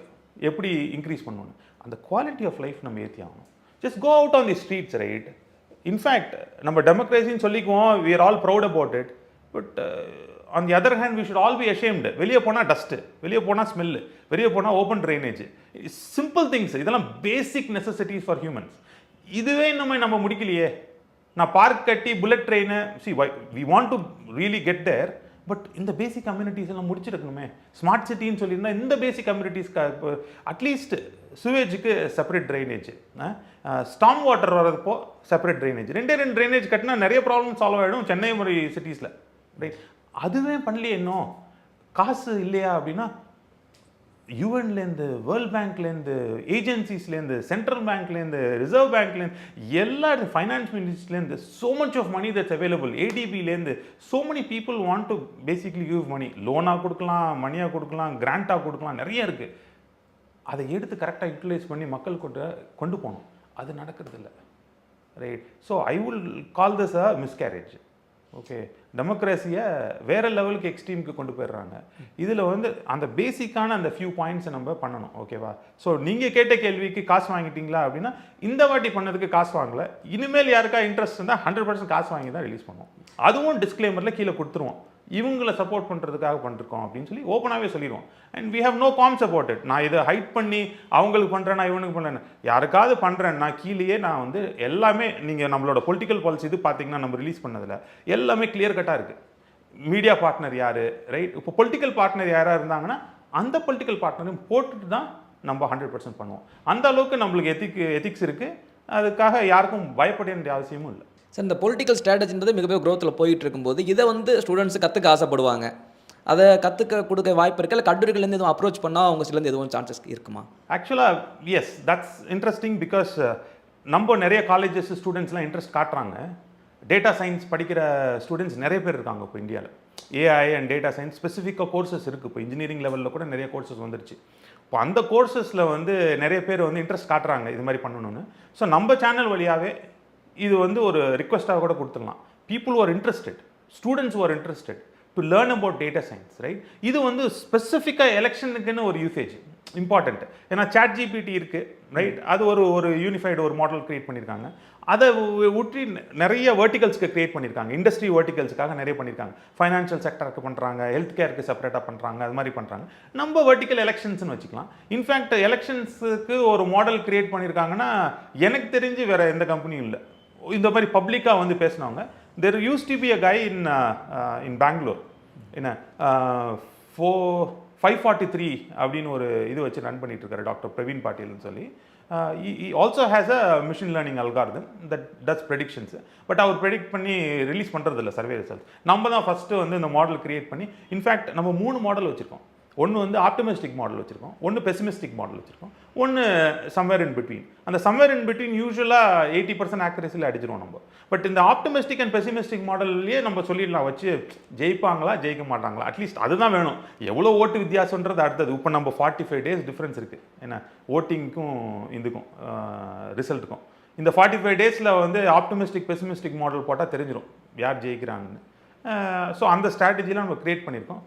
எப்படி இன்க்ரீஸ் பண்ணணும், அந்த குவாலிட்டி ஆஃப் லைஃப் நம்ம ஏற்றி ஆகணும். Just go out on the streets, right? In fact நம்ம டெமோக்ரஸின்னு சொல்லிக்குவோம், we are all proud about it. But on the other hand we should all be ashamed. வெளியே போனால் டஸ்ட்டு, வெளியே போனால் ஸ்மெல்லு, வெளியே போனால் ஓப்பன் ட்ரைனேஜ், சிம்பிள் திங்ஸ், இதெல்லாம் பேசிக் நெசசிட்டிஸ் ஃபார் ஹியூமன்ஸ். இதுவே நம்ம முடிக்கலையே. நான் பார்க் கட்டி bullet train, see we want to really get there, but இந்த பேசிக் கம்யூனிட்டிஸ் எல்லாம் முடிச்சிருக்கணுமே. ஸ்மார்ட் சிட்டின்னு சொல்லியிருந்தால் இந்த பேசிக் கம்யூனிட்டிஸ்க்கு அட்லீஸ்ட் சுவேஜுக்கு செப்பரேட் ட்ரைனேஜ், ஸ்டாம் வாட்டர் வரப்போ செப்பரேட் ட்ரைனேஜ், 2 ட்ரைனேஜ் கட்டினா நிறைய ப்ராப்ளம் சால்வ் ஆகிடும் சென்னை மாதிரி சிட்டிஸில், ரைட்? அதுவே பண்ணலையே. இன்னும் காசு இல்லையா அப்படின்னா யூஎன்லேருந்து, வேர்ல்ட் பேங்க்லேருந்து, ஏஜென்சிஸ்லேருந்து, சென்ட்ரல் பேங்க்லேருந்து, ரிசர்வ் பேங்க்லேருந்து, எல்லா ஃபைனான்ஸ் மினிஸ்ட்லேருந்து so much of money that's available, ஏடிபிலேருந்து so many people want to basically give money. லோனாக கொடுக்கலாம், மணியாக கொடுக்கலாம், கிராண்டாக கொடுக்கலாம், நிறைய இருக்குது. அதை எடுத்து கரெக்டாக யூட்டிலைஸ் பண்ணி மக்கள் கொண்டு போகணும். அது நடக்கிறது இல்லை, right? So I will call this a miscarriage. Okay, டெமோக்ரஸியை வேறு லெவலுக்கு எக்ஸ்ட்ரீமுக்கு கொண்டு போயிடுறாங்க. இதில் வந்து அந்த பேசிக்கான அந்த ஃபியூ பாயிண்ட்ஸை நம்ம பண்ணணும். ஓகேவா? ஸோ நீங்கள் கேட்ட கேள்விக்கு காசு வாங்கிட்டீங்களா அப்படின்னா இந்த வாட்டி பண்ணதுக்கு காசு வாங்கலை, இனிமேல் யாருக்கா இன்ட்ரெஸ்ட் இருந்தால் 100% காசு வாங்கி தான் ரிலீஸ் பண்ணுவோம். அதுவும் டிஸ்க்ளைமரில் கீழே கொடுத்துருவோம், இவங்களை சப்போர்ட் பண்ணுறதுக்காக பண்ணிருக்கோம் அப்படின்னு சொல்லி ஓப்பனாகவே சொல்லிடுவோம். And we have no qualms about it. நான் இதை ஹைட் பண்ணி அவங்களுக்கு பண்ணுறேன்னா இவனுக்கு பண்ணுறேன், யாருக்காவது பண்ணுறேன்னா கீழேயே நான் வந்து எல்லாமே, நீங்கள் நம்மளோட பொலிட்டிக்கல் பாலிசி இது பார்த்தீங்கன்னா நம்ம ரிலீஸ் பண்ணதில் எல்லாமே கிளியர் கட்டாக இருக்குது. மீடியா பார்ட்னர் யார், ரைட்? இப்போ பொலிட்டிக்கல் பார்ட்னர் யாராக இருந்தாங்கன்னா அந்த பொலிட்டிக்கல் பார்ட்னரையும் போட்டுட்டு தான் நம்ம 100% பண்ணுவோம். அந்த அளவுக்கு நம்மளுக்கு எத்திக்ஸ் இருக்குது. அதுக்காக யாருக்கும் பயப்பட வேண்டிய அவசியமும் இல்லை. சார், இந்த பொலிட்டிக்கல் ஸ்ட்ராட்டஜின்றது மிகப்பெரிய க்ரோத்தில் போயிட்டு இருக்கும்போது இதை வந்து ஸ்டூடெண்ட்ஸ் கற்றுக்க ஆசைப்படுவாங்க, அதை கற்றுக்க கொடுக்க வாய்ப்பு இருக்குது, இல்லை கல்லூரிகள்லேருந்து எதுவும் அப்ரோச் பண்ணால் அவங்க சிலருந்து எதுவும் சான்சஸ் இருக்குமா? ஆக்சுவலாக எஸ், தட்ஸ் இன்ட்ரெஸ்டிங். பிகாஸ் நம்ம நிறைய காலேஜஸ் ஸ்டூடெண்ட்ஸ்லாம் இன்ட்ரெஸ்ட் காட்டுறாங்க. டேட்டா சயின்ஸ் படிக்கிற ஸ்டூடெண்ட்ஸ் நிறைய பேர் இருக்காங்க இப்போ இந்தியாவில். ஏஐ அண்ட் டேட்டா சயின்ஸ் ஸ்பெசிஃபிக்காக கோர்சஸ் இருக்குது. இப்போ இன்ஜினியரிங் லெவலில் கூட நிறைய கோர்சஸ் வந்துருச்சு. இப்போ அந்த கோர்சஸில் வந்து நிறைய பேர் வந்து இன்ட்ரெஸ்ட் காட்டுறாங்க இது மாதிரி பண்ணணும்னு. ஸோ நம்ம சேனல் வழியாகவே இது வந்து ஒரு ரிக்வெஸ்ட்டாக கூட கொடுத்துடலாம். People are interested, students are interested to learn about data science, right? இது வந்து ஸ்பெசிஃபிக்காக எலெக்ஷனுக்குன்னு ஒரு யூசேஜ் இம்பார்ட்டண்ட். ஏன்னா ChatGPT இருக்குது, ரைட்? அது ஒரு யூனிஃபைடு ஒரு மாடல் க்ரியேட் பண்ணியிருக்காங்க. அதை ஊற்றி நிறைய வெர்டிகல்ஸ்க்கு க்ரியேட் பண்ணியிருக்காங்க. இண்டஸ்ட்ரி வெர்டிகல்ஸுக்காக நிறைய பண்ணியிருக்காங்க. ஃபைனான்ஷியல் செக்டருக்கு பண்ணுறாங்க, ஹெல்த் கேருக்கு செப்பரேட்டாக பண்ணுறாங்க, அது மாதிரி பண்ணுறாங்க. நம்ம வெர்டிக்கல் எலெக்ஷன்ஸ்னு வச்சுக்கலாம். இன்ஃபேக்ட் எலெக்ஷன்ஸுக்கு ஒரு மாடல் க்ரியேட் பண்ணியிருக்காங்கன்னா எனக்கு தெரிஞ்சு வேறு எந்த கம்பெனியும் இல்லை. இந்த மாதிரி பப்ளிக்காக வந்து பேசினவங்க. There used to be a guy in Bangalore, என்ன 543 அப்படின்னு ஒரு இது வச்சு ரன் பண்ணிட்டு இருக்காரு டாக்டர் பிரவீன் பாட்டீல்னு சொல்லி. he also has a machine learning algorithm that does predictions. But our predict பண்ணி ரிலீஸ் பண்ணுறதில்ல சர்வே ரிசல்ட். நம்ம தான் ஃபஸ்ட்டு வந்து இந்த மாடல் க்ரியேட் பண்ணி, இன்ஃபேக்ட் நம்ம 3 மாடல் வச்சுருக்கோம். ஒன்று வந்து ஆப்டிமிஸ்டிக் மாடல் வச்சுருக்கோம், ஒன்று பெசிமிஸ்டிக் மாடல் வச்சுருக்கோம், ஒன்று சம்வேர் இன் பிட்வீன். அந்த சம்வேர் இன் பிட்வீன் யூஸ்வலாக 80% ஆக்யூரேசியில் அடிச்சிருவோம் நம்ம. பட் இந்த ஆப்டிமிஸ்டிக் அண்ட் பெசிமிஸ்டிக் மாடல்லையே நம்ம சொல்லிடலாம் வச்சு ஜெயிப்பாங்களா ஜெயிக்க மாட்டாங்களா, அட்லீஸ்ட் அதுதான் வேணும். எவ்வளோ ஓட்டு வித்தியாசன்றது அடுத்தது. இப்போ நம்ம 45 days டிஃப்ரென்ஸ் இருக்குது என்ன ஓட்டிங்க்கும் இதுக்கும் ரிசல்ட்டுக்கும். இந்த 45 daysல வந்து ஆப்டிமிஸ்டிக் பெசிமிஸ்டிக் மாடல் போட்டால் தெரிஞ்சிடும் யார் ஜெயிக்கிறாங்கன்னு. ஸோ அந்த ஸ்ட்ராட்டஜிலாம் நம்ம க்ரியேட் பண்ணியிருக்கோம்.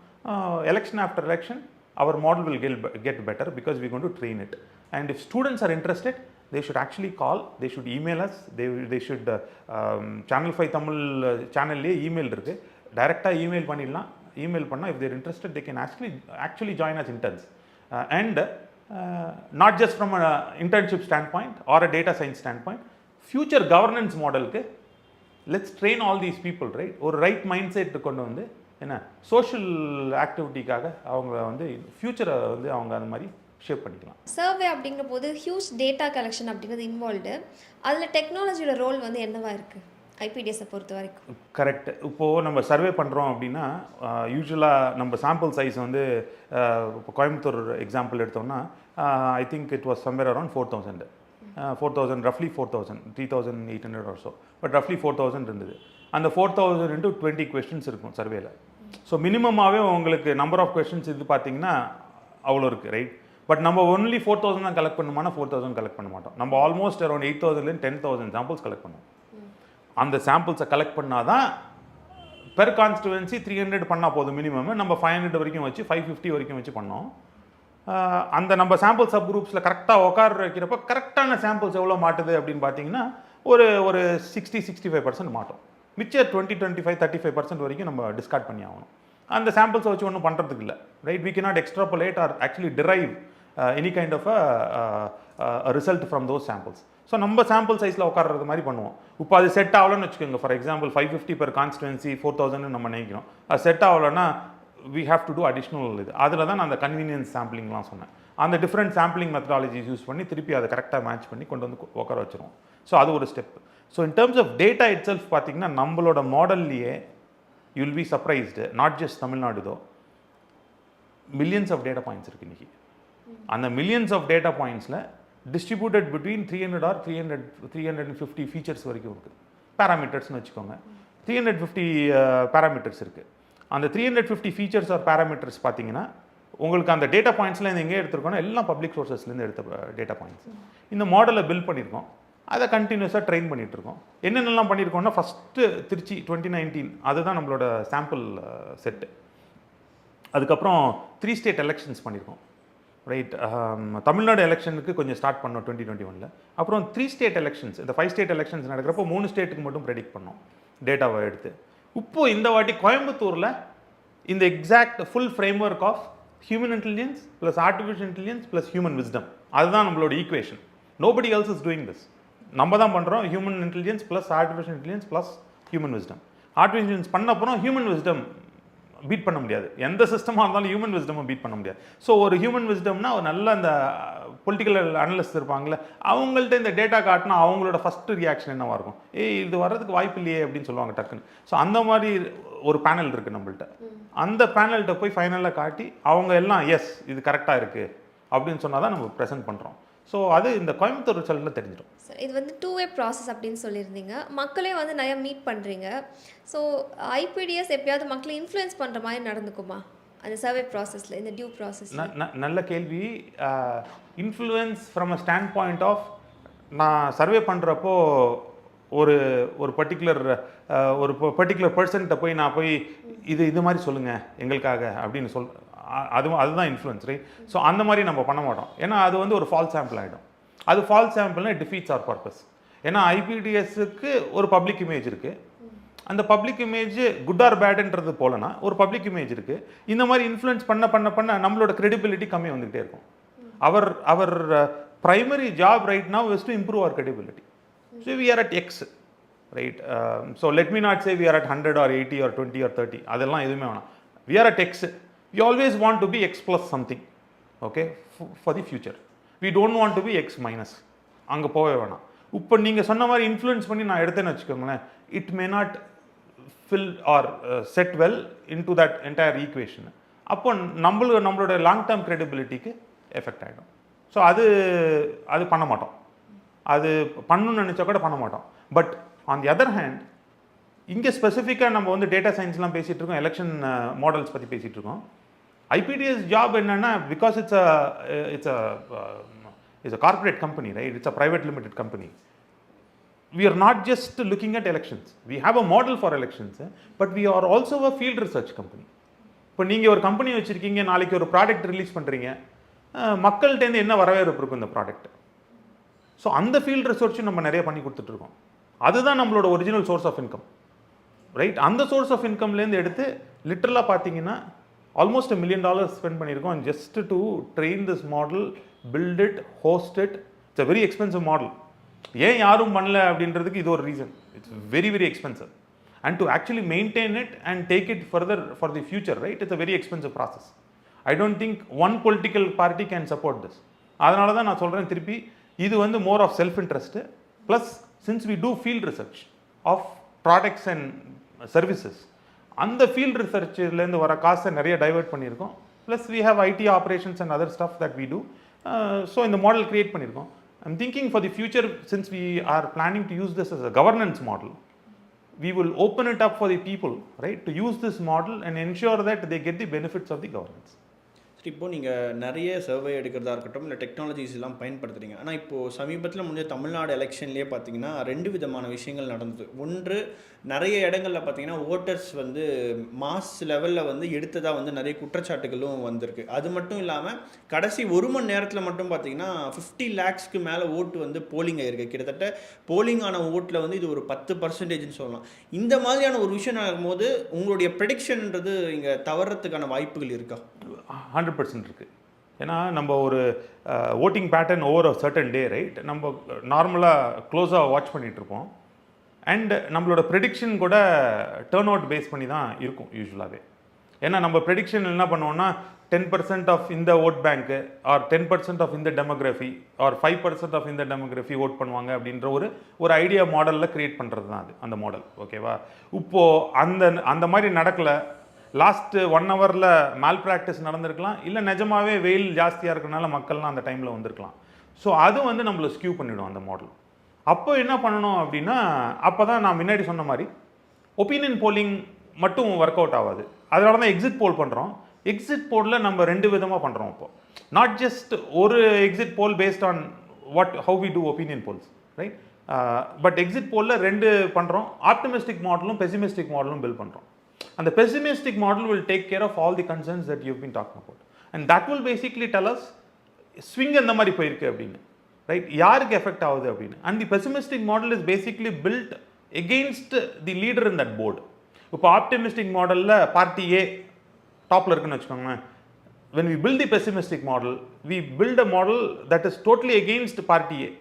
Election after election, our model will get better because we're going to train it. And if students are interested, they should actually call, they should email us, they should channelfivetamil channel email இருக்கு, டைரெக்டாக email பண்ணிடலாம். Email பண்ணால் if they're interested, they can actually join us interns. And not just from an internship standpoint or a data science standpoint, future governance modelக்கு let's train all these people, right? ஒரு right mind set கொண்டு வந்து என்ன social ஆக்டிவிட்டிக்காக அவங்க வந்து ஃப்யூச்சரை வந்து அவங்க அந்த மாதிரி ஷேப் பண்ணிக்கலாம். சர்வே அப்படிங்கிற போது ஹியூஜ் டேட்டா கலெக்ஷன் அப்படிங்கிறது இன்வால்வ்டு. அதில் டெக்னாலஜியோட ரோல் வந்து என்னவா இருக்குது ஐபிடிஎஸை பொறுத்த வரைக்கும்? கரெக்ட். இப்போது நம்ம சர்வே பண்ணுறோம் அப்படின்னா யூஸ்வலாக நம்ம சாம்பிள் சைஸ் வந்து இப்போ கோயம்புத்தூர் எக்ஸாம்பிள் எடுத்தோம்னா I think it was somewhere around 4,000 ரஃப்லி 4,000 3,800 ஆர் ஸோ, பட் ரஃப்லி 4,000 இருந்தது. அந்த 4,000 into 20 questions இருக்கும் சர்வேல. ஸோ மினிமமாகவே உங்களுக்கு நம்பர் ஆஃப் கொஸ்டின்ஸ் இது பார்த்தீங்கன்னா அவ்வளோ இருக்குது, ரைட்? பட் நம்ம ஒன்லி 4,000 தான் கலெக்ட் பண்ணுமானா 4,000 கலெக்ட் பண்ண மாட்டோம். நம்ம ஆல்மோஸ்ட் அரௌண்ட் 8,000 10,000 சாம்பிள்ஸ் கலெக்ட் பண்ணுவோம். அந்த சாம்பிள்ஸை கலெக்ட் பண்ணால் தான் பெர் கான்ஸ்டுவன்சி 300 பண்ணால் போதும் மினிமம். நம்ம 500 வரைக்கும் வச்சு 550 வரைக்கும் வச்சு பண்ணோம். அந்த நம்ம சாம்பிள் சப் குரூப்ஸில் கரெக்டாக உட்கார வைக்கிறப்ப கரெக்டான சாம்பிள்ஸ் எவ்வளோ மாட்டுது அப்படின்னு பார்த்தீங்கன்னா ஒரு 60-65% மாட்டோம். மிச்சம் 20-25-35% வரைக்கும் நம்ம டிஸ்கார்ட் பண்ணி ஆகணும். அந்த சாம்பிள்ஸை வச்சு ஒன்றும் பண்ணுறதுக்கு இல்லை, right? We cannot extrapolate or actually drive any kind of result from those samples. So நம்ம சாம்பிள் சைஸில் உட்கார்றது மாதிரி பண்ணுவோம். இப்போ அது செட் ஆகலன்னு வச்சுக்கோங்க. ஃபார் எக்ஸாம்பிள் 550 per கான்ஸ்டுவன்சி 4,000 நம்ம நினைக்கிறோம். அது செட் ஆகலைன்னா we have to do additional இது. அதில் தான் நான் அந்த கன்வீனியன்ஸ் சாம்பிளிங்லாம் சொன்னேன். அந்த டிஃப்ரெண்ட் சாம்பிளிங் மெத்தடாலஜிஸ் யூஸ் பண்ணி திருப்பி அதை கரெக்டாக மேட்ச் பண்ணி கொண்டு வந்து உட்கார வச்சிருவோம். ஸோ அது ஒரு step. So in terms of data it self பார்த்தீங்கன்னா நம்மளோட மாடல்லையே you will be surprised, not just Tamil Nadu தோ, மில்லியன்ஸ் ஆஃப் டேட்டா பாயிண்ட்ஸ் இருக்குது இன்றைக்கி. அந்த millions of data பாயிண்ட்ஸில் distributed between 300 or 350 features வரைக்கும் இருக்குது. பேராமீட்டர்ஸ்னு வச்சுக்கோங்க. 350 பேராமீட்டர்ஸ் இருக்குது. அந்த 350 ஃபீச்சர்ஸ் ஆர் பேராமீட்டர்ஸ் பார்த்தீங்கன்னா உங்களுக்கு அந்த டேட்டா பாயிண்ட்ஸ்லாம் எங்கே எடுத்துருக்கோன்னா எல்லாம் பப்ளிக் சோர்சஸ்லேருந்து எடுத்த டேட்டா பாயிண்ட்ஸ். இந்த மாடலை பில்ட் பண்ணியிருக்கோம், அதை கண்டினியூஸாக ட்ரெயின் பண்ணிகிட்ருக்கோம். என்னென்னலாம் பண்ணியிருக்கோம்னா ஃபஸ்ட்டு திருச்சி 2019 அதுதான் நம்மளோட சாம்பிள் செட்டு. அதுக்கப்புறம் 3 state எலெக்ஷன்ஸ் பண்ணியிருக்கோம், ரைட்? தமிழ்நாடு எலெக்ஷனுக்கு கொஞ்சம் ஸ்டார்ட் பண்ணோம் 2021. அப்புறம் 3 state எலெக்ஷன்ஸ், இந்த 5 state எலெக்ஷன்ஸ் நடக்கிறப்போ 3 ஸ்டேட்டுக்கு மட்டும் ப்ரெடிக்ட் பண்ணோம் டேட்டாவை எடுத்து. இப்போது இந்த வாட்டி கோயம்புத்தூரில் இந்த exact full framework of human intelligence plus artificial intelligence plus human wisdom, அதுதான் நம்மளோட ஈக்குவேஷன். Nobody else is doing this. நம்ம தான் பண்ணுறோம். Human intelligence plus artificial intelligence plus human wisdom. Artificial intelligence பண்ண அப்புறம் ஹியூமன் விஸ்டம் பீட் பண்ண முடியாது. எந்த சிஸ்டமாக இருந்தாலும் ஹியூமன் விஸ்டமை பீட் பண்ண முடியாது. ஸோ ஒரு ஹியூமன் விஸ்டம்னா ஒரு நல்ல அந்த பொலிட்டிக்கல் அனலிஸ்ட் இருப்பாங்களே, அவங்கள்ட்ட இந்த டேட்டா காட்டினா அவங்களோட ஃபஸ்ட்டு ரியாக்ஷன் என்னவாக இருக்கும்? இது வர்றதுக்கு வாய்ப்பு இல்லையே அப்படின்னு சொல்லுவாங்க டக்குன்னு. ஸோ அந்த மாதிரி ஒரு பேனல் இருக்குது நம்மள்ட்ட. அந்த பேனல்கிட்ட போய் ஃபைனலாக காட்டி அவங்க எல்லாம் எஸ் இது கரெக்டாக இருக்குது அப்படின்னு சொன்னால் தான் நம்ம ப்ரெசென்ட் பண்ணுறோம். ஸோ அது இந்த கோயம்புத்தூர் ரிசல்ட்டில் தெரிஞ்சிடும். சார் இது வந்து 2-way ப்ராசஸ் அப்படின்னு சொல்லியிருந்தீங்க. மக்களே வந்து நிறையா மீட் பண்ணுறீங்க. ஸோ ஐபிடிஎஸ் எப்பயாவது மக்களை இன்ஃப்ளூயன்ஸ் பண்ணுற மாதிரி நடந்துக்குமா அந்த சர்வே ப்ராசஸில், இந்த டியூ ப்ராசஸில்? நல்ல கேள்வி. Influence from a standpoint of, நான் சர்வே பண்ணுறப்போ ஒரு பர்டிகுலர் பர்சன்கிட்ட போய் நான் போய் இது மாதிரி சொல்லுங்கள் எங்களுக்காக அப்படின்னு அதுதான் இன்ஃப்ளூயன்ஸ், ரைட்? ஸோ அந்த மாதிரி நம்ம பண்ண மாட்டோம். ஏன்னா அது வந்து ஒரு ஃபால்ஸ் சாம்பிள் ஆகிடும். அது ஃபால்ஸ் சாம்பிள்னா டிஃபீட்ஸ் ஆர் பர்பஸ். ஏன்னா ஐபிடிஎஸ்க்கு ஒரு பப்ளிக் இமேஜ் இருக்குது. அந்த பப்ளிக் இமேஜ் குட் ஆர் பேடுன்றது போலனா ஒரு பப்ளிக் இமேஜ் இருக்குது. இந்த மாதிரி இன்ஃப்ளூயன்ஸ் பண்ண நம்மளோட கிரெடிபிலிட்டி கம்மி வந்துகிட்டே இருக்கும். அவர் primary job right now is to improve our credibility. So we are at X, right? So let me not say we are at 100 or 80 or 20 or 30. அதெல்லாம் எதுவுமே வேணாம். We are at X. We always want to be X plus something, okay, for the future. We don't want to be X minus. அங்கே போகவே வேணாம். இப்போ நீங்கள் சொன்ன மாதிரி இன்ஃப்ளூயன்ஸ் பண்ணி நான் எடுத்தேன்னு வச்சுக்கோங்களேன், it may not fill or set well into that entire equation. அப்போ நம்மளோட லாங் டேர்ம் கிரெடிபிலிட்டிக்கு எஃபெக்ட் ஆகிடும். ஸோ அது பண்ண மாட்டோம். அது பண்ணணும்னு நினச்சா கூட பண்ண மாட்டோம். But on the other hand இங்கே ஸ்பெசிஃபிக்காக நம்ம வந்து டேட்டா சயின்ஸ்லாம் பேசிகிட்டு இருக்கோம், எலெக்ஷன் மாடல்ஸ் பற்றி பேசிகிட்டு இருக்கோம். ஐபிடிஎஸ் ஜாப் என்னென்னா, because it's a corporate company, right? It's a private limited company. We are not just looking at elections. We have a model for elections, but we are also a field research company. இப்போ நீங்கள் ஒரு company வச்சுருக்கீங்க, நாளைக்கு ஒரு product release பண்ணுறீங்க, மக்கள்கிட்டேருந்து என்ன வரவேற்பு இருக்கும் இந்த ப்ராடக்ட். ஸோ அந்த ஃபீல்ட் ரிசர்ச்சும் நம்ம நிறைய பண்ணி கொடுத்துட்ருக்கோம். அதுதான் நம்மளோட original source of income, right? அந்த சோர்ஸ் ஆஃப் இன்கம்லேருந்து எடுத்து லிட்டரலாக பார்த்தீங்கன்னா ஆல்மோஸ்ட் $1 million ஸ்பெண்ட் பண்ணியிருக்கோம் just to train this model, build it, host it. It's a very expensive model. ஏன் யாரும் பண்ணல அப்படின்றதுக்கு இது ஒரு reason. It's very very expensive. And to actually maintain it and take it further for the future, right? It's a very expensive process. I don't think one political party can support this. அதனால தான் நான் சொல்கிறேன் திருப்பி, இது வந்து more of self interest. Plus since we do field research of products and services, அந்த field ரிசர்ச்லேருந்து வர காசை நிறைய டைவெர்ட் பண்ணியிருக்கோம். Plus we have IT operations and other stuff that we do. So இந்த மாடல் கிரியேட் பண்ணியிருக்கோம். I'm thinking for the future, since we are planning to use this as a governance model, we will open it up for the people, right, to use this model and ensure that they get the benefits of the governance. இப்போ நீங்கள் நிறைய survey எடுக்கிறதா இருக்கட்டும், இல்லை technologies எல்லாம் பயன்படுத்துகிறீங்க. ஆனால் இப்போது சமீபத்தில் முடிஞ்ச தமிழ்நாடு எலெக்ஷன்லேயே பார்த்தீங்கன்னா 2 விதமான விஷயங்கள் நடந்தது. ஒன்று, நிறைய இடங்களில் பார்த்தீங்கன்னா ஓட்டர்ஸ் வந்து மாஸ் லெவலில் வந்து எடுத்ததாக வந்து நிறைய குற்றச்சாட்டுகளும் வந்திருக்கு. அது மட்டும் இல்லாமல் கடைசி 1 மணி நேரத்தில் மட்டும் பார்த்தீங்கன்னா 50 lakhsக்கு மேலே ஓட்டு வந்து போலிங் ஆகிருக்கு. கிட்டத்தட்ட போலிங் ஆன ஓட்டில் வந்து இது ஒரு 10% சொல்லலாம். இந்த மாதிரியான ஒரு விஷயம் நடக்கும்போது உங்களுடைய ப்ரெடிக்ஷன்ன்றது இங்கே தவறத்துக்கான வாய்ப்புகள் இருக்கா? 100% இருக்குது. ஏன்னா நம்ம ஒரு voting pattern over a certain day, right? நம்ம நார்மலாக க்ளோஸாக வாட்ச் பண்ணிகிட்ருப்போம். அண்ட் நம்மளோட ப்ரெடிக்ஷன் கூட டேர்ன் அவுட் பேஸ் பண்ணி தான் இருக்கும் யூஸ்வலாகவே. ஏன்னா நம்ம ப்ரெடிக்ஷன் என்ன பண்ணுவோம்னா 10% ஆஃப் இந்த ஓட் பேங்க்கு ஆர் 10% ஆஃப் இந்த டெமோகிராஃபி ஆர் 5% ஆஃப் இந்த டெமோகிராஃபி ஓட் பண்ணுவாங்க அப்படின்ற ஒரு ஐடியா மாடலில் க்ரியேட் பண்ணுறது தான் அது, அந்த மாடல். ஓகேவா? இப்போது அந்த மாதிரி நடக்கலை. லாஸ்ட்டு 1 ஹவரில் மேல் ப்ராக்டிஸ் நடந்திருக்கலாம், இல்லை நிஜமாகவே வெயில் ஜாஸ்தியாக இருக்கிறனால மக்கள்லாம் அந்த டைமில் வந்திருக்கலாம். ஸோ அது வந்து நம்மளை ஸ்கியூ பண்ணிவிடும் அந்த மாடல். அப்போ என்ன பண்ணணும் அப்படின்னா, அப்போ தான் நான் முன்னாடி சொன்ன மாதிரி ஒப்பீனியன் போலிங் மட்டும் ஒர்க் அவுட் ஆகாது. அதனால தான் எக்ஸிட் போல் பண்ணுறோம். எக்ஸிட் போலில் நம்ம 2 விதமாக பண்ணுறோம். இப்போ நாட் ஜஸ்ட் ஒரு exit poll based on how we do opinion polls, right? But exit போலில் 2 பண்ணுறோம். ஆப்டிமிஸ்டிக் மாடலும் பெசிமிஸ்டிக் மாடலும் பில்ட் பண்ணுறோம். And the pessimistic model will take care of all the concerns that you've been talking about, and that will basically tell us swing and the mari poirukku appadinu, right? Yarukku effect avudhu appadinu. And the pessimistic model is basically built against the leader in that board. Ipo optimistic model la party A top la irukku vechukonga. When we build the pessimistic model, we build a model that is totally against party A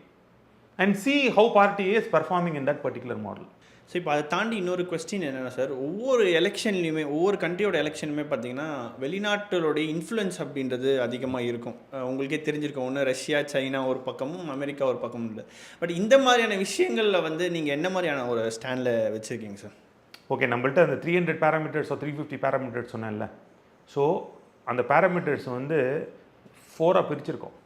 and see how party A is performing in that particular model. So இப்போ அதை தாண்டி இன்னொரு question என்னென்னா sir, ஒவ்வொரு எலெக்ஷன்லையுமே ஒவ்வொரு கண்ட்ரியோட எலெக்ஷனுமே பார்த்தீங்கன்னா வெளிநாட்டுடைய influence அப்படின்றது அதிகமாக இருக்கும். உங்களுக்கே தெரிஞ்சிருக்கும், ஒன்று ரஷ்யா, சைனா ஒரு பக்கமும் அமெரிக்கா ஒரு பக்கமும் இல்லை. பட் இந்த மாதிரியான விஷயங்களில் வந்து நீங்கள் என்ன மாதிரியான ஒரு ஸ்டாண்டில் வச்சுருக்கீங்க சார்? ஓகே, நம்மள்ட்ட அந்த 300 parameters or 350 parameters சொன்னேன்ல. ஸோ அந்த பேராமீட்டர்ஸ் வந்து 4ஆக பிரிச்சிருக்கோம்: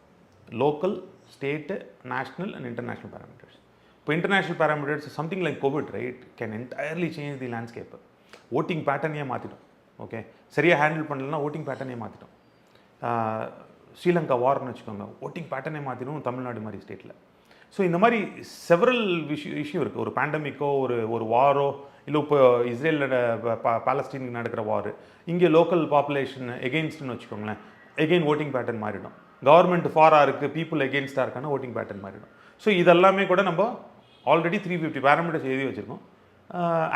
local, state, national and international parameters. இப்போ international parameters something like Covid right can entirely change the landscape. Voting பேட்டர்னே மாற்றிட்டோம். Okay, சரியாக ஹேண்டில் பண்ணலன்னா ஓட்டிங் பேட்டர்னே மாற்றிட்டோம். ஸ்ரீலங்கா வார்னு வச்சுக்கோங்க, ஓட்டிங் பேட்டர்னே மாற்றிடும் தமிழ்நாடு மாதிரி ஸ்டேட்டில். ஸோ இந்த மாதிரி செவரல் இஷ்யூ இருக்குது. ஒரு பேண்டமிக்கோ ஒரு வாரோ, இல்லை இப்போ இஸ்ரேலில் பாலஸ்தீனுக்கு நடக்கிற வார், இங்கே லோக்கல் பாப்புலேஷன் எகெயின்ஸ்ட்னு வச்சுக்கோங்களேன், எகெயின் ஓட்டிங் பேட்டர்ன் மாறிடும். கவர்மெண்ட் ஃபாராக இருக்குது, பீப்புள் எகெயின்ஸ்டாக இருக்கான ஓட்டிங் பேட்டர்ன் மாறிடும். ஸோ இதெல்லாமே கூட நம்ம ஆல்ரெடி 350 பேராமீட்டர்ஸ் எழுதி வச்சுருக்கோம்.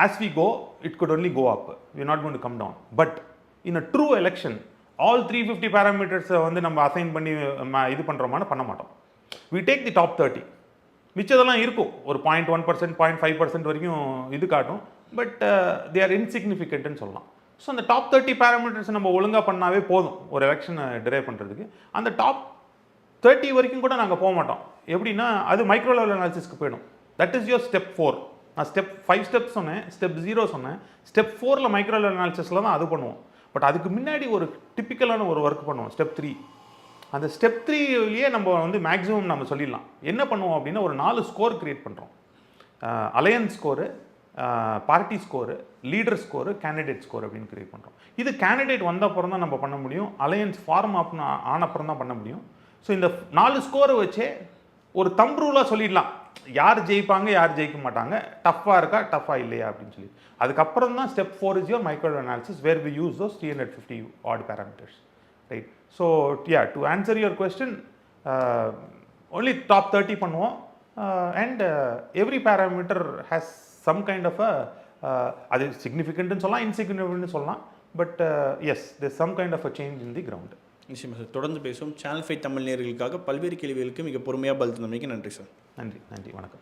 As we go it could only go up, we not going to come down. But in a true election all 350 பேராமீட்டர்ஸை வந்து நம்ம அசைன் பண்ணி இது பண்ணுறோமான்னு பண்ண மாட்டோம். We take the top 30. மிச்சதெல்லாம் இருக்கும், ஒரு 0.1%, 0.5% வரைக்கும் இது காட்டும். பட் தே ஆர் இன்சிக்னிஃபிகண்ட்னு சொல்லலாம். ஸோ அந்த டாப் 30 பேராமீட்டர்ஸ் நம்ம ஒழுங்காக பண்ணாவே போதும் ஒரு எலெக்ஷனை டிரைவ் பண்ணுறதுக்கு. அந்த டாப் 30 வரைக்கும் கூட நாங்கள் போக மாட்டோம். எப்படின்னா அது மைக்ரோ லெவல் அனாலிசிஸ்க்கு போயிடும். That is your step 4. நான் ஸ்டெப் 5 ஸ்டெப்ஸ் சொன்னேன், ஸ்டெப் 0 சொன்னேன். ஸ்டெப் 4ல் மைக்ரோ லெவல் அனாலிசிஸில் தான் அது பண்ணுவோம். பட் அதுக்கு முன்னாடி ஒரு டிப்பிக்கலான ஒரு ஒர்க் பண்ணுவோம், ஸ்டெப் 3. அந்த ஸ்டெப் 3லேயே நம்ம வந்து மேக்ஸிமம் நம்ம சொல்லிடலாம். என்ன பண்ணுவோம் அப்படின்னா, ஒரு 4 ஸ்கோர் க்ரியேட் பண்ணுறோம். Alliance score, party score, leader score, candidate score அப்படின்னு க்ரியேட் பண்ணுறோம். இது கேண்டிடேட் வந்த அப்புறம் தான் நம்ம பண்ண முடியும். அலையன்ஸ் ஃபார்ம் ஆன அப்புறம் தான் பண்ண முடியும். ஸோ இந்த 4 ஸ்கோரை வச்சே ஒரு தம் ரூலாக சொல்லிடலாம், யார் ஜெயிப்பாங்க யார் ஜெயிக்க மாட்டாங்க, டஃப்பாக இருக்கா டஃப்பாக இல்லையா அப்படின்னு சொல்லி. அதுக்கப்புறம் தான் step 4 is your micro analysis where we use those 350 odd parameters, right? So yeah, to answer your question, only top 30 பண்ணுவோம். And every parameter has some kind of அது சிக்னிஃபிகண்ட்னு சொல்லலாம், இன்சிக்னிஃபிகண்ட்னு சொல்லலாம். But yes, there some kind of a change in the ground. நிச்சயமாக sir. தொடர்ந்து பேசுவோம். Channel 5 Tamil நேயர்களுக்காக பல்வேறு கேள்விகளுக்கு மிக பொறுமையாக பதில் தந்தமைக்கு நன்றி சார். நன்றி, நன்றி, வணக்கம்.